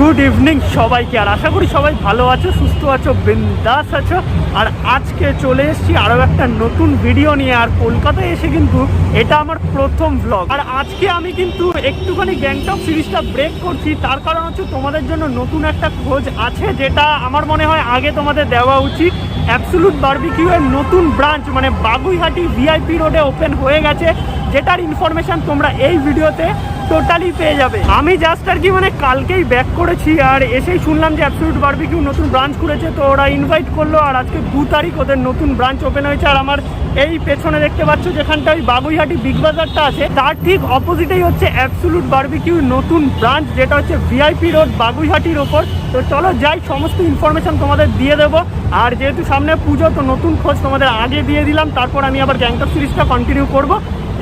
Good evening সবাইকে। আর আশা করি সবাই ভালো আছো, সুস্থ আছো, বিন্দাস আছো। আর আজকে চলে এসেছি আরও একটা নতুন ভিডিও নিয়ে। আর কলকাতায় এসে কিন্তু এটা আমার প্রথম ব্লগ। আর আজকে আমি কিন্তু একটুখানি গ্যাংটক সিরিজটা ব্রেক করছি। তার কারণ হচ্ছে তোমাদের জন্য নতুন একটা খোঁজ আছে, যেটা আমার মনে হয় আগে তোমাদের দেওয়া উচিত। অ্যাবসোলুট বারবিকিউ এর নতুন ব্রাঞ্চ মানে বাগুইহাটি ভিআইপি রোডে ওপেন হয়ে গেছে, যেটার ইনফরমেশন তোমরা এই ভিডিওতে টোটালি পেয়ে যাবে। আমি জাস্ট আর কি মানে কালকেই ব্যাক করেছি, আর এসেই শুনলাম যে অ্যাবসোলুট বারবিকিউ নতুন ব্রাঞ্চ খুলেছে, তো ওরা ইনভাইট করলো। আর আজকে 2 তারিখ ওদের নতুন ব্রাঞ্চ ওপেন হয়েছে। আর আমার এই পেছনে দেখতে পাচ্ছ যেখানটা ওই বাগুইহাটি বিগ বাজারটা আছে, তার ঠিক অপোজিটেই হচ্ছে অ্যাবসোলুট বারবিকিউ নতুন ব্রাঞ্চ, যেটা হচ্ছে ভিআইপি রোড বাগুইহাটির ওপর। তো চলো যাই, সমস্ত ইনফরমেশন তোমাদের দিয়ে দেবো। আর যেহেতু সামনে পুজো, তো নতুন খোঁজ তোমাদের আগে দিয়ে দিলাম। তারপর আমি আবার গ্যাংটক সিরিজটা কন্টিনিউ করবো।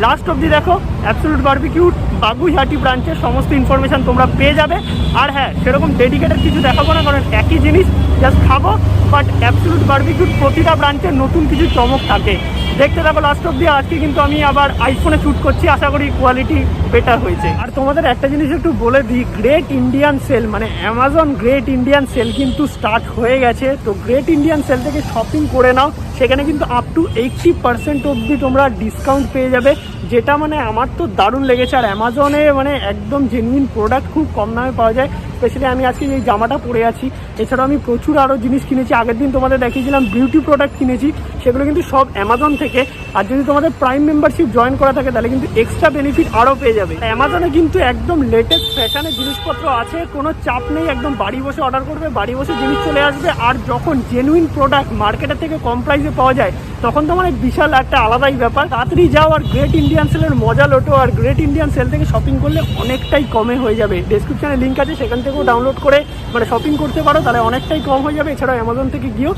লাস্ট অবধি দেখো, অ্যাবসোলুট বারবিকিউ বাগুইহাটি ব্রাঞ্চের সমস্ত ইনফরমেশন তোমরা পেয়ে যাবে। আর হ্যাঁ, সেরকম ডেডিকেটেড কিছু দেখাবো না, কারণ একই জিনিস জাস্ট খাবো। বাট অ্যাবসোলুট বারবিকিউর প্রতিটা ব্রাঞ্চের নতুন কিছু চমক থাকে। দেখতে থাকো লাস্ট অবধি। আজকে কিন্তু আমি আবার আইফোনে শ্যুট করছি, আশা করি কোয়ালিটি বেটার হয়েছে। আর তোমাদের একটা জিনিস একটু বলে দিই, গ্রেট ইন্ডিয়ান সেল মানে অ্যামাজন গ্রেট ইন্ডিয়ান সেল কিন্তু স্টার্ট হয়ে গেছে। তো গ্রেট ইন্ডিয়ান সেল থেকে শপিং করে নাও, সেখানে কিন্তু আপ টু 80% অবধি তোমরা ডিসকাউন্ট পেয়ে যাবে, যেটা মানে আমার তো দারুণ লেগেছে। আর অ্যামাজনে মানে একদম জেনুইন প্রোডাক্ট খুব কম দামে পাওয়া যায়। স্পেশালি আমি আজকে এই জামাটা পরে আছি, এছাড়াও আমি প্রচুর আরও জিনিস কিনেছি। আগের দিন তোমাদের দেখিয়েছিলাম বিউটি প্রোডাক্ট কিনেছি, সেগুলো কিন্তু সব অ্যামাজন থেকে। আর যদি তোমাদের প্রাইম মেম্বারশিপ জয়েন করা থাকে, তাহলে কিন্তু এক্সট্রা বেনিফিট আরও পেয়ে যাবে। অ্যামাজনে কিন্তু একদম লেটেস্ট ফ্যাশনের জিনিসপত্র আছে, কোনো চাপ নেই, একদম বাড়ি বসে অর্ডার করবে, বাড়ি বসে জিনিস চলে আসবে। আর যখন জেনুইন প্রোডাক্ট মার্কেটের থেকে কম প্রাইসে পাওয়া যায়, তখন তো মানে বিশাল একটা আলাদাই ব্যাপার। তাড়াতাড়ি যাও আর গ্রেট ইন্ডিয়ান সেলের মজা lotto. Are great Indian sell থেকে শপিং করলে অনেকটাই কমে হয়ে যাবে। ডেসক্রিপশনে লিঙ্ক আছে, সেখান থেকেও ডাউনলোড করে মানে শপিং করতে পারো, তাহলে অনেকটাই কম হয়ে যাবে। এছাড়াও অ্যামাজন থেকে গিয়েও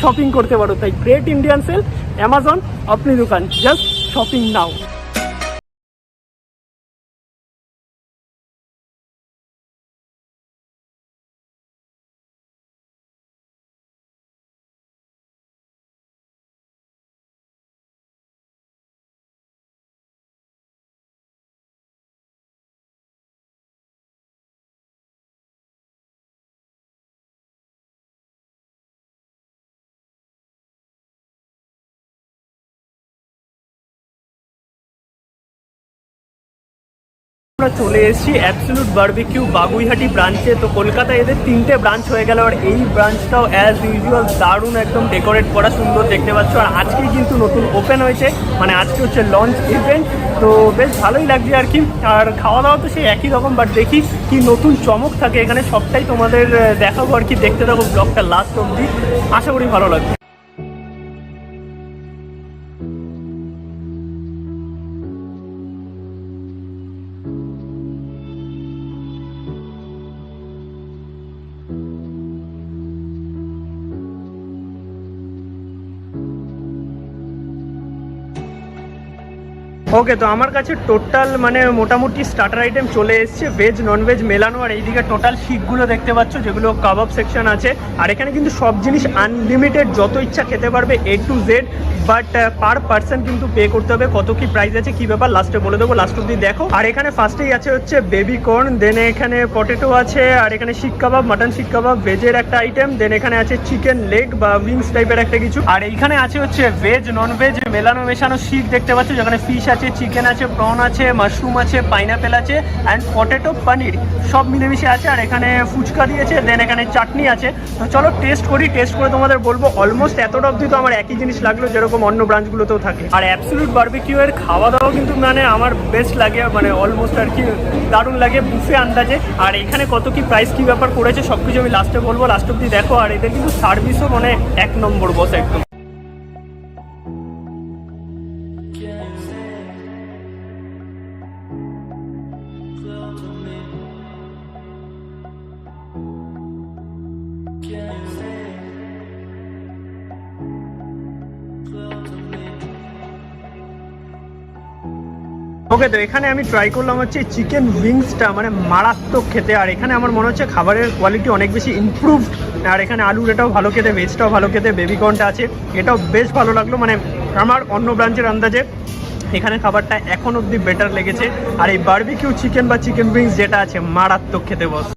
শপিং করতে পারো। তাই গ্রেট ইন্ডিয়ান সেল, অ্যামাজন আপনি দোকান, জাস্ট শপিং নাও। আমরা চলে এসেছি অ্যাবসোলুট বারবিকিউ বাগুইহাটি ব্রাঞ্চে। তো কলকাতায় এদের 3টে ব্রাঞ্চ হয়ে গেল, আর এই ব্রাঞ্চটাও অ্যাজ ইউজুয়াল দারুণ একদম ডেকোরেট করা, সুন্দর দেখতে পাচ্ছ। আর আজকেই কিন্তু নতুন ওপেন হয়েছে, মানে আজকে হচ্ছে লঞ্চ ইভেন্ট। তো বেশ ভালোই লাগছে আর কি। আর খাওয়া দাওয়া তো সেই একই রকম, বাট দেখি কি নতুন চমক থাকে এখানে, সবটাই তোমাদের দেখাবো আর কি। দেখতে থাকো ব্লগটা লাস্ট অবধি, আশা করি ভালো লাগবে। ওকে, তো আমার কাছে টোটাল মানে মোটামুটি স্টার্টার আইটেম চলে এসছে, ভেজ ননভেজ মেলানো। আর এইদিকে টোটাল শিকগুলো দেখতে পাচ্ছ, যেগুলো কাবাব সেকশন আছে। আর এখানে কিন্তু সব জিনিস আনলিমিটেড, যত ইচ্ছা খেতে পারবে A to Z। But per person কিন্তু পে করতে হবে। কত কি প্রাইস আছে, কি ব্যাপার লাস্টে বলে দেবো, লাস্ট অব্দি দেখো। আর এখানে ফার্স্টেই আছে হচ্ছে বেবি কর্ন, দেন এখানে পটেটো আছে, আর এখানে শিক কাবাব, মাটন শিক কাবাব ভেজের একটা আইটেম, দেন এখানে আছে চিকেন লেগ বা উইংস টাইপের একটা কিছু। আর এইখানে আছে হচ্ছে ভেজ ননভেজ মেলানো মেশানো শিক দেখতে পাচ্ছ, যেখানে ফিশ আছে, চিকেন আছে, প্রন আছে, মাশরুম আছে, পাইনাপেল আছে, অ্যান্ড পটেটো পনির সব মিলেমিশে আছে। আর এখানে ফুচকা দিয়েছে, দেন এখানে চাটনি আছে। তো চলো টেস্ট করি, টেস্ট করে তোমাদের বলবো। অলমোস্ট এতটা অবধি তো আমার একই জিনিস লাগলো, যেরকম অন্য ব্রাঞ্চগুলোতেও থাকে। আর অ্যাবসোলুট বারবিকিউ এর খাওয়া দাওয়া কিন্তু মানে আমার বেস্ট লাগে, মানে অলমোস্ট আর কি দারুণ লাগে, বুফে আন্দাজে। আর এখানে কত কি প্রাইস কি ব্যাপার করেছে সব কিছু আমি লাস্টে বলবো, লাস্ট অবধি দেখো। আর এদের কিন্তু সার্ভিসও মানে 1 নম্বর বস একদম। ওকে, তো এখানে আমি ট্রাই করলাম হচ্ছে চিকেন উইংসটা, মানে মারাত্মক খেতে। আর এখানে আমার মনে হচ্ছে খাবারের কোয়ালিটি অনেক বেশি ইমপ্রুভড। আর এখানে আলুর এটাও ভালো খেতে, ভেজটাও ভালো খেতে, বেবিকর্নটা আছে, এটাও বেশ ভালো লাগলো। মানে আমার অন্য ব্রাঞ্চের আন্দাজে এখানে খাবারটা এখন অবধি বেটার লেগেছে। আর এই বারবিকিউ চিকেন বা চিকেন উইংস যেটা আছে, মারাত্মক খেতে বস।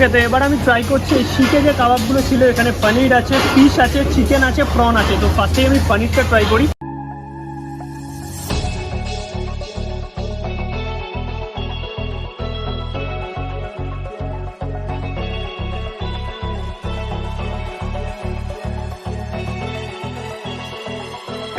ওকে, তো এবার আমি ট্রাই করছি এই শিখে যে কাবাবগুলো ছিল, এখানে পনির আছে, ফিশ আছে, চিকেন আছে, প্রন আছে। তো ফার্স্টেই আমি পনিরটা ট্রাই করি।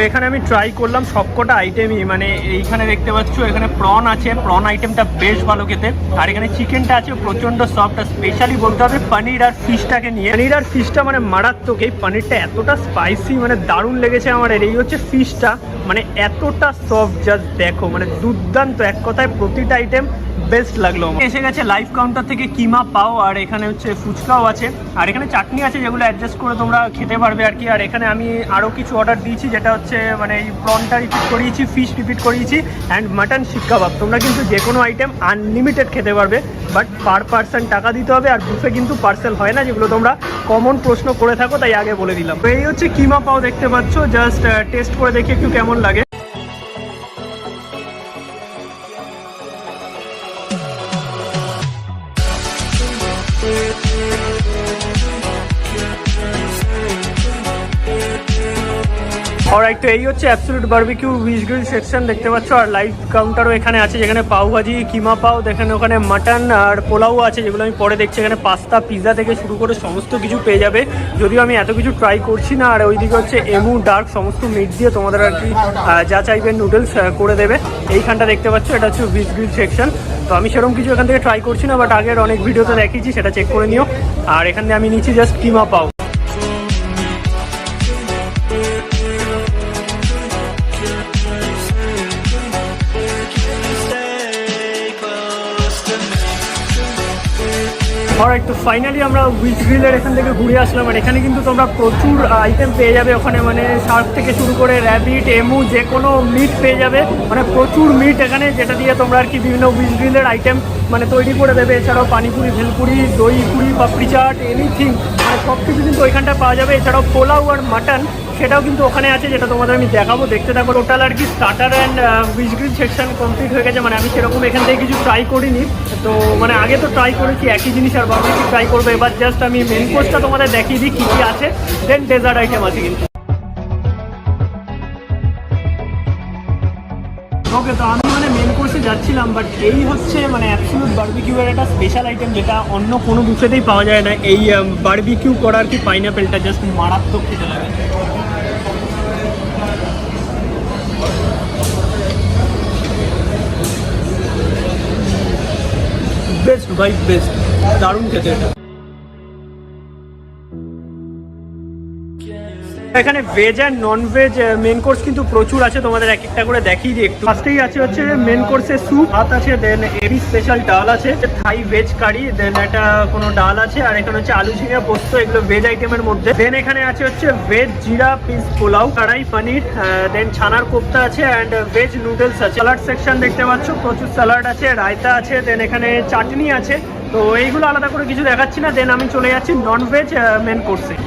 এখানে আমি ট্রাই করলাম সবকটা আইটেমই, মানে এইখানে দেখতে পাচ্ছ এখানে প্রন আছে, প্রন আইটেমটা বেশ ভালো খেতে। আর এখানে চিকেনটা আছে প্রচণ্ড সফট। আর স্পেশালি বলতে হবে পনির আর ফিশটাকে নিয়ে, পনির আর ফিশটা মানে মারাত্মক। এই পনিরটা এতটা স্পাইসি, মানে দারুণ লেগেছে আমার। আর এই হচ্ছে ফিশটা, মানে এতটা সফট, জাস্ট দেখো, মানে দুর্দান্ত। এক কথায় প্রতিটা আইটেম বেস্ট লাগলো। এসে গেছে লাইভ কাউন্টার থেকে কিমা পাও, আর এখানে হচ্ছে ফুচকাও আছে, আর এখানে চাটনি আছে, যেগুলো অ্যাডজাস্ট করে তোমরা খেতে পারবে আর কি। আর এখানে আমি আরও কিছু অর্ডার দিয়েছি, যেটা হচ্ছে মানে এই প্রনটা রিপিট করিয়েছি, ফিশ রিপিট করিয়েছি, অ্যান্ড মাটন শিক কাবাব। তোমরা কিন্তু যে কোনো আইটেম আনলিমিটেড খেতে পারবে, বাট পার পার্সন টাকা দিতে হবে। আর বুফে কিন্তু পার্সেল হয় না, যেগুলো তোমরা কমন প্রশ্ন করে থাকো, তাই আগে বলে দিলাম। তো এই হচ্ছে কিমা পাও, দেখতে পাচ্ছ। জাস্ট টেস্ট করে দেখি একটু কেমন লাগে। অলরাইট, তো এই হচ্ছে absolute barbecue with grill section, দেখতে পাচ্ছ। আর লাইভ কাউন্টারও এখানে আছে, যেখানে পাওভাজি, কিমা পাও, দেখেন ওখানে মাটন আর পোলাও আছে, যেগুলো আমি পরে দেখছি। এখানে পাস্তা, পিৎজা থেকে শুরু করে সমস্ত কিছু পেয়ে যাবে, যদিও আমি এত কিছু ট্রাই করছি না। আর ওইদিকে হচ্ছে এমু ডার্ক, সমস্ত মিট দিয়ে তোমাদের আর কি যা চাইবেন নুডলস করে দেবে। এইখানটা দেখতে পাচ্ছ, এটা হচ্ছে উইজ গ্রিল সেকশন। তো আমি সেরকম কিছু এখান থেকে ট্রাই করছি না, বাট আগের অনেক ভিডিওতে দেখিয়েছি, সেটা চেক করে নিও। আর এখানে আমি নিচ্ছি জাস্ট কিমা পাও। অলরাইট, তো ফাইনালি আমরা উইজ গ্রিলের এখান থেকে ঘুরে আসলাম। আর এখানে কিন্তু তোমরা প্রচুর আইটেম পেয়ে যাবে ওখানে, মানে শার্ক থেকে শুরু করে র্যাবিট, এমু, যে কোনো মিট পেয়ে যাবে, মানে প্রচুর মিট এখানে, যেটা দিয়ে তোমরা আর কি বিভিন্ন উইজ গ্রিলের আইটেম মানে তৈরি করে দেবে। এছাড়াও পানিপুরি, ভেলপুরি, দই পুরি, পাপড়ি চাট, এনিথিং, মানে সব কিছু কিন্তু ওইখানটা পাওয়া যাবে। এছাড়াও পোলাও আর মাটন, সেটাও কিন্তু ওখানে আছে, যেটা তোমাদের আমি দেখাবো, দেখতে থাকো। টোটাল আর কি starter and with grill section complete হয়ে গেছে। মানে আমি সেরকম এখান থেকে কিছু ট্রাই করিনি, তো মানে আগে তো ট্রাই করেছি একই জিনিস, আর বারবিকিউ ট্রাই করবো। এবার জাস্ট আমি মেন কোর্সটা তোমাদের দেখিয়ে দিই কী কী আছে, দেন ডেজার্ট আইটেম আছে কিন্তু। ওকে, তো আমি মানে মেন কোর্সে যাচ্ছিলাম, বাট এই হচ্ছে মানে অ্যাবসলিউট বারবিকিউয়ের একটা স্পেশাল আইটেম, যেটা অন্য কোনো বুফেতেই পাওয়া যায় না। এই বারবিকিউ করার কি পাইনাপেলটা জাস্ট মারাত্মক খেতে লাগে। বেস্ট ভাই, বেস্ট, দারুণ খেতে এটা। এখানে veg and non veg main course কিন্তু প্রচুর আছে, তোমাদের এক একটা করে দেখিয়ে দিই একটু। ফার্স্টেই আছে হচ্ছে মেন কোর্সে স্যুপ, ভাত আছে, দেন এরি স্পেশাল ডাল আছে, থাই ভেজ কারি, দেন একটা কোনো ডাল আছে, আর এখানে হচ্ছে আলু ঝিঙে পোস্ত, এগুলো ভেজ আইটেমের মধ্যে। দেন এখানে আছে হচ্ছে ভেজ জিরা পিস পোলাও, কড়াই পনির, দেন ছানার কোপ্তা আছে, অ্যান্ড ভেজ নুডলস আছে। স্যালাড সেকশন দেখতে পাচ্ছ, প্রচুর স্যালাড আছে, রায়তা আছে, দেন এখানে চাটনি আছে। তো এইগুলো আলাদা করে কিছু দেখাচ্ছি না। দেন আমি চলে যাচ্ছি নন ভেজ মেন কোর্সে।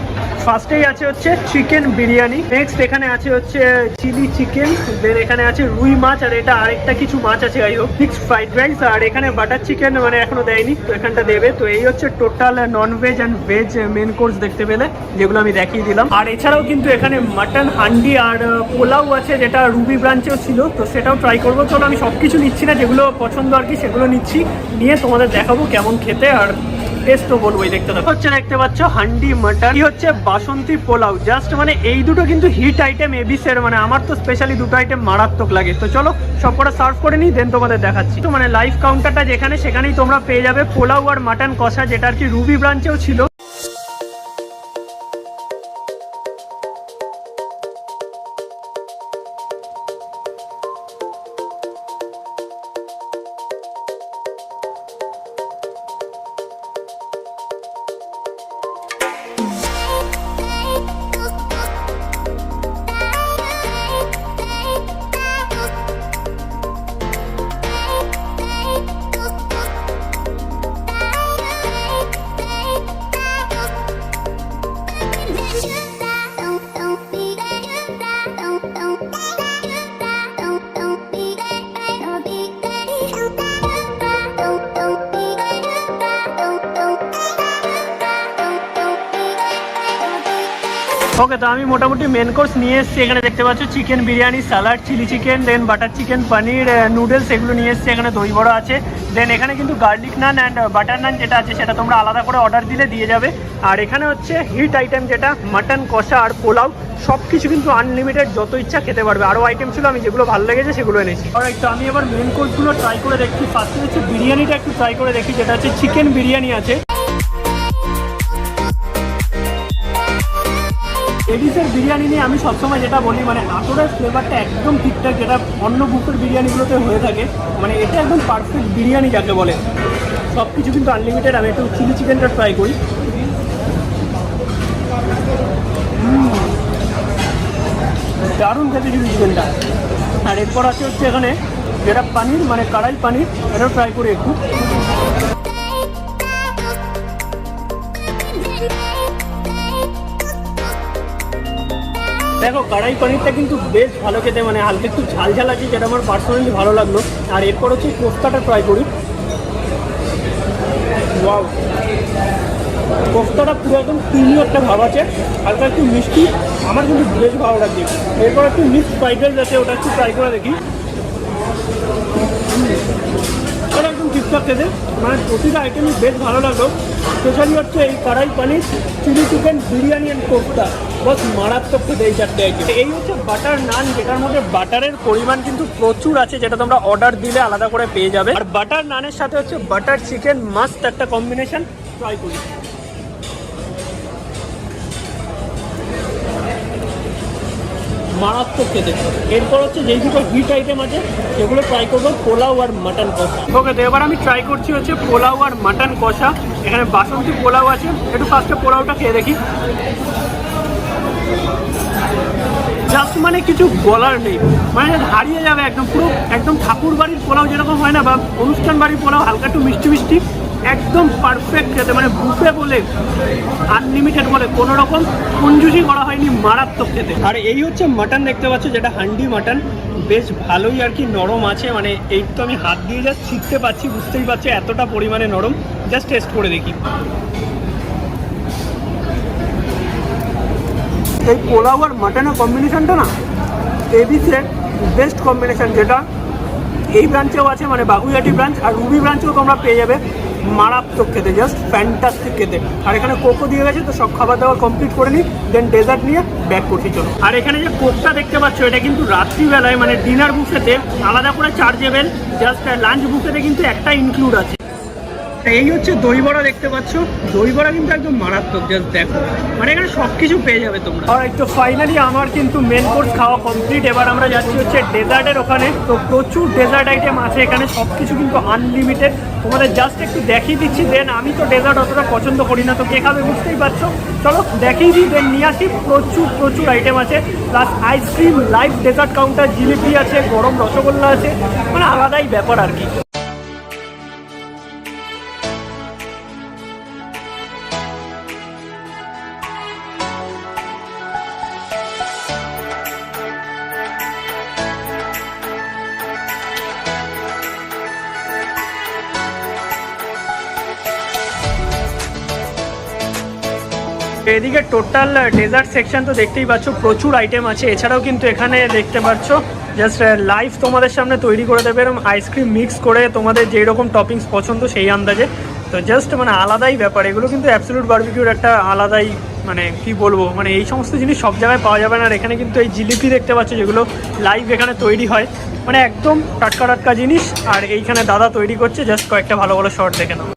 ফার্স্টেই আছে হচ্ছে চিকেন বিরিয়ানি, নেক্সট এখানে আছে হচ্ছে চিলি চিকেন, দেন এখানে আছে রুই মাছ, আর এটা আরেকটা কিছু মাছ আছে, যাই হোক, মিক্সড ফ্রাইড রাইস, আর এখানে বাটার চিকেন মানে এখনো দেয়নি, তো এখানটা দেবে। তো এই হচ্ছে total non veg and veg main course দেখতে পেলে, যেগুলো আমি দেখিয়ে দিলাম। আর এছাড়াও কিন্তু এখানে মাটন হান্ডি আর পোলাও আছে, যেটা রুবি ব্রাঞ্চেও ছিল, তো সেটাও ট্রাই করবো। চলো, আমি সব কিছু নিচ্ছি না, যেগুলো পছন্দ আর কি সেগুলো নিচ্ছি, নিয়ে তোমাদের দেখাবো কেমন খেতে, আর টেস্টও বলবো। দেখতে থাকো। হচ্ছে দেখতে পাচ্ছ হান্ডি মাটন, কি হচ্ছে বাসন্তী পোলাও, জাস্ট মানে এই দুটো কিন্তু হিট আইটেম এবিসের, মানে আমার তো স্পেশালি দুটো আইটেম মারাত্মক লাগে। তো চলো সবকটা সার্ভ করে নিই, দেন তোমাদের দেখাচ্ছি। তো মানে লাইভ কাউন্টারটা যেখানে, সেখানেই তোমরা পেয়ে যাবে পোলাও আর মাটন কষা, যেটা আর কি রুবি ব্রাঞ্চেও ছিল। ওকে, তো আমি মোটামুটি মেন কোর্স নিয়ে এসেছি। এখানে দেখতে পাচ্ছ chicken biryani, salad, chilli chicken, then butter chicken, paneer, noodles, এগুলো নিয়ে এসেছি। এখানে দই বড়া আছে। দেন এখানে কিন্তু গার্লিক নান অ্যান্ড বাটার নান যেটা আছে সেটা তোমরা আলাদা করে অর্ডার দিলে দিয়ে যাবে। আর এখানে হচ্ছে হিট আইটেম যেটা মাটন কষা আর পোলাও, সব কিছু কিন্তু আনলিমিটেড, যত ইচ্ছা খেতে পারবে। আরও আইটেম ছিল, আমি যেগুলো ভালো লেগেছে সেগুলো এনেছি। আর তো আমি এবার মেন কোর্সগুলো ট্রাই করে দেখছি। ফার্স্টে হচ্ছে বিরিয়ানিটা একটু ট্রাই করে দেখি, যেটা হচ্ছে চিকেন বিরিয়ানি আছে। এডিসের বিরিয়ানি নিয়ে আমি সবসময় যেটা বলি, মানে আতরের ফ্লেভারটা একদম ঠিকঠাক, যেটা অন্য বুফের বিরিয়ানিগুলোতে হয়ে থাকে। মানে এটা একদম পারফেক্ট বিরিয়ানি যাকে বলে। সব কিছু কিন্তু আনলিমিটেড। আমি একটু চিলি চিকেনটা ট্রাই করি। দারুণ খেতে চিলি চিকেনটা। আর এরপর আছে হচ্ছে এখানে যেটা পানির, মানে কড়াই পানির, এটাও ট্রাই করি একটু। দেখো কড়াই পনিরটা কিন্তু বেশ ভালো খেতে, মানে হালকা একটু ঝাল ঝাল আছে, যেটা আমার পার্সোনালি ভালো লাগলো। আর এরপর হচ্ছে কোফতাটা ট্রাই করি। ওয়াও, কোফতাটা পুরো একদম ক্রিমি একটা ভাব আছে, হালকা একটু মিষ্টি, আমার কিন্তু বেশ ভালো লাগছে। এরপর একটু মিক্সড ফ্রাইড রাইস আছে, ওটা একটু ট্রাই করে দেখি। ওটা একদম ঠিকঠাক খেতে, মানে প্রতিটা আইটেমই বেশ ভালো লাগলো। স্পেশালি হচ্ছে এই kadai paneer, chilli chicken, biryani and kofta, boss মারাত্মক খেতে এই চারটে আইটেম। এই হচ্ছে বাটার নান, যেটার মধ্যে বাটারের পরিমাণ কিন্তু প্রচুর আছে, যেটা তোমরা অর্ডার দিলে আলাদা করে পেয়ে যাবে। আর বাটার নানের সাথে হচ্ছে বাটার চিকেন, মাস্ট একটা কম্বিনেশন। ট্রাই করি। মারাত্মক খেতে। এরপর হচ্ছে যেই দুটো হিট আইটেম আছে সেগুলো ট্রাই করবো, পোলাও আর মাটন কষা। ওকে, তো এবার আমি ট্রাই করছি হচ্ছে পোলাও আর মাটন কষা। এখানে বাসন্তী পোলাও আছে, একটু ফার্স্টে পোলাওটা খেয়ে দেখি। জাস্ট মানে কিছু বলার নেই, মানে হারিয়ে যাবে একদম। পুরো একদম ঠাকুর বাড়ির পোলাও যেরকম হয় না, বা অনুষ্ঠান বাড়ির পোলাও, হালকা একটু মিষ্টি মিষ্টি, একদম পারফেক্ট খেতে। মানে বুফে বলে, আনলিমিটেড বলে, কোনো রকম কঞ্জুসি করা হয়নি, মারাত্মক খেতে। আর এই হচ্ছে মাটন দেখতে পাচ্ছ, যেটা হান্ডি মাটন, বেশ ভালোই আর কি নরম আছে। মানে এই তো আমি হাত দিয়ে জাস্ট শিখতে পারছি, বুঝতেই পারছি এতটা পরিমাণে নরম। জাস্ট টেস্ট করে দেখি। এই পোলাও আর মাটনের কম্বিনেশনটা না এবিসের বেস্ট কম্বিনেশন, যেটা এই ব্রাঞ্চেও আছে, মানে বাগুইহাটি ব্রাঞ্চ আর রুবি ব্রাঞ্চেও তোমরা পেয়ে যাবে। মারাত্মক খেতে, জাস্ট ফ্যান্টাস্টিক খেতে। আর এখানে কোকো দিয়ে গেছে, তো সব খাবার দাবার কমপ্লিট করে নিই, দেন ডেজার্ট নিয়ে ব্যাক করছি চলো। আর এখানে যে কোকটা দেখতে পাচ্ছ, এটা কিন্তু রাত্রিবেলায়, মানে ডিনার বুফেতে আলাদা করে চার্জেবেল, জাস্ট লাঞ্চ বুফেতে কিন্তু একটা ইনক্লুড আছে। এই হচ্ছে দই বড়া দেখতে পাচ্ছ, দই বড়া কিন্তু একদম মারাত্মক, জাস্ট দেখো, মানে এখানে সব কিছু পেয়ে যাবে তোমরা। আর একটু ফাইনালি আমার কিন্তু মেন কোর্স খাওয়া কমপ্লিট। এবার আমরা যাচ্ছি হচ্ছে ডেজার্টের ওখানে। তো প্রচুর ডেজার্ট আইটেম আছে এখানে, সব কিছু কিন্তু আনলিমিটেড। তোমাদের জাস্ট একটু দেখিয়ে দিচ্ছি। দেন আমি তো ডেজার্ট অতটা পছন্দ করি না, তো কে খাবে বুঝতেই পারছো। চলো দেখিয়ে দিই, দেন নিয়ে আসি। প্রচুর প্রচুর আইটেম আছে, plus ice cream, live dessert counter, jalebi আছে, গরম রসগোল্লা আছে, মানে আলাদাই ব্যাপার আর কি। এদিকে টোটাল ডেজার্ট সেকশন তো দেখতেই পাচ্ছ, প্রচুর আইটেম আছে। এছাড়াও কিন্তু এখানে দেখতে পাচ্ছ জাস্ট লাইভ তোমাদের সামনে তৈরি করে দেবে, এরকম আইসক্রিম মিক্স করে তোমাদের যেই রকম টপিংস পছন্দ সেই আন্দাজে। তো জাস্ট মানে আলাদাই ব্যাপার এগুলো, কিন্তু অ্যাবসলিউট বারবিকিউর একটা আলাদাই, মানে কি বলবো, মানে এই সমস্ত জিনিস সব জায়গায় পাওয়া যাবে না। আর এখানে কিন্তু এই জিলিপি দেখতে পাচ্ছ, যেগুলো লাইভ এখানে তৈরি হয়, মানে একদম টাটকা টাটকা জিনিস। আর এইখানে দাদা তৈরি করছে, জাস্ট কয়েকটা ভালো ভালো শর্ট দেখে নাও।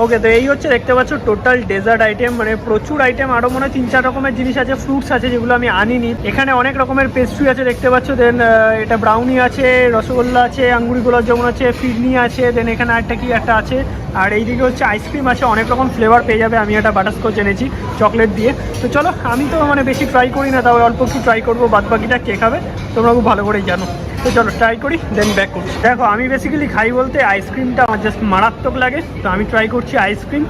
ওকে, তো এই হচ্ছে দেখতে পাচ্ছ টোটাল ডেজার্ট আইটেম, মানে প্রচুর আইটেম। আরও মনে হয় 3-4 রকমের জিনিস আছে, ফ্রুটস আছে যেগুলো আমি আনিনি। এখানে অনেক রকমের পেস্ট্রি আছে দেখতে পাচ্ছ। দেন এটা ব্রাউনি আছে, রসগোল্লা আছে, আঙ্গুরি গোলাপ জামুন আছে, ফিরনি আছে, দেন এখানে একটা কি একটা আছে। আর এইদিকে হচ্ছে আইসক্রিম আছে, অনেক রকম ফ্লেভার পেয়ে যাবে। আমি একটা বাটারস্কচ এনেছি চকলেট দিয়ে। তো চলো, আমি তো মানে বেশি ট্রাই করি না, তাও অল্প একটু ট্রাই করবো, বাদ বাকিটা কে খাবে তোমরা খুব ভালো করেই জানো। তো চলো ট্রাই করি, দেন ব্যাক করছি। দেখো আমি বেসিক্যালি খাই বলতে আইসক্রিমটা আমার জাস্ট মারাত্মক লাগে, তো আমি ট্রাই করছি আইসক্রিম।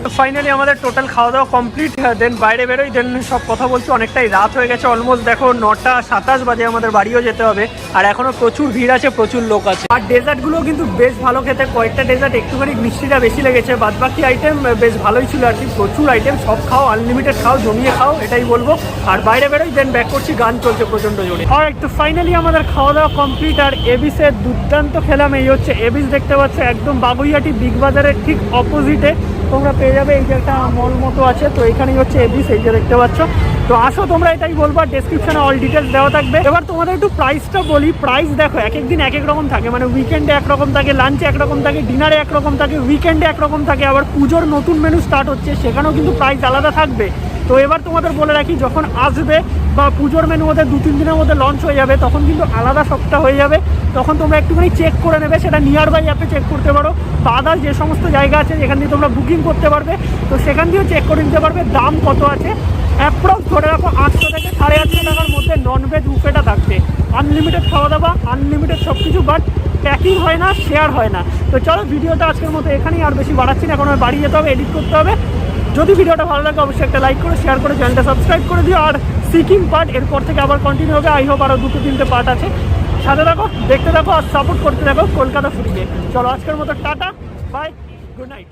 ফাইনালি আমাদের টোটাল খাওয়া দাওয়া কমপ্লিট, দেন বাইরে বেরোই, দেন সব কথা বলছি, অনেকটাই রাত হয়ে গেছে, অলমোস্ট দেখো 9:27 বাজে, আমাদের বাড়িও যেতে হবে। আর এখনো প্রচুর ভিড় আছে, প্রচুর লোক আছে। আর ডেজার্টগুলো কিন্তু বেশ ভালো খেতে, কয়েকটা ডেজার্ট একটুখানি মিষ্টিটা বেশি লেগেছে, বাদবাকি আইটেম বেশ ভালোই ছিল আর কি। প্রচুর আইটেম, সব খাও, আনলিমিটেড খাও, জমিয়ে খাও, এটাই বলবো। আর বাইরে বেরোই, দেন ব্যাক করছি, গান চলছে প্রচণ্ড জোরে। আর একটু ফাইনালি আমাদের খাওয়া দাওয়া কমপ্লিট। আর এবিসের দুর্দান্ত খেলাম, এই হচ্ছে এবিস, দেখতে পাচ্ছ একদম বাবুইহাটি বিগ বাজারের ঠিক অপোজিটে তোমরা পেয়ে যাবে। এই যে একটা মল মতো আছে, তো এখানেই হচ্ছে এবিস, এই যে দেখতে পাচ্ছ। তো আসো তোমরা, এটাই বলবো, ডেসক্রিপশনে অল ডিটেলস দেওয়া থাকবে। এবার তোমাদের একটু প্রাইসটা বলি। প্রাইস দেখো এক এক দিন এক এক রকম থাকে, মানে উইকেন্ডে একরকম থাকে, লাঞ্চে একরকম থাকে, ডিনারে একরকম থাকে, উইকেন্ডে একরকম থাকে, আবার পুজোর নতুন মেনু স্টার্ট হচ্ছে, সেখানেও কিন্তু প্রাইস আলাদা থাকবে। তো এবার তোমাদের বলে রাখি, যখন আসবে বা পুজোর মেনু ওদের 2-3 দিনের মধ্যে লঞ্চ হয়ে যাবে, তখন কিন্তু আলাদা সবটা হয়ে যাবে। তখন তোমরা একটুখানি চেক করে নেবে, সেটা নিয়ার বাই অ্যাপে চেক করতে পারো, বা আদার যে সমস্ত জায়গা আছে যেখান দিয়ে তোমরা বুকিং করতে পারবে, তো সেখান দিয়েও চেক করে নিতে পারবে দাম কত আছে। অ্যাপ্রক্স ধরে রাখো 800 থেকে 850 টাকার মধ্যে ননভেজ বুফেটা থাকছে। আনলিমিটেড খাওয়া দাওয়া, আনলিমিটেড সব কিছু, বাট প্যাকিং হয় না, শেয়ার হয় না। তো চলো ভিডিওটা আজকের মতো এখানেই, আর বেশি বাড়াচ্ছি না, এখন আমার বাড়ি যেতে হবে, এডিট করতে হবে। যদি ভিডিওটা ভালো লাগে অবশ্যই একটা লাইক করে, শেয়ার করে, চ্যানেলটা সাবস্ক্রাইব করে দিও। আর সিকিম পার্ট এরপর থেকে আবার কন্টিনিউ হবে, আই হোপ আরও 2-3টে পার্ট আছে। সাথে থাকো, দেখতে থাকো আর সাপোর্ট করতে থাকো কলকাতা ফুডিকে। চলো আজকের মতো টাটা, বাই, গুড নাইট।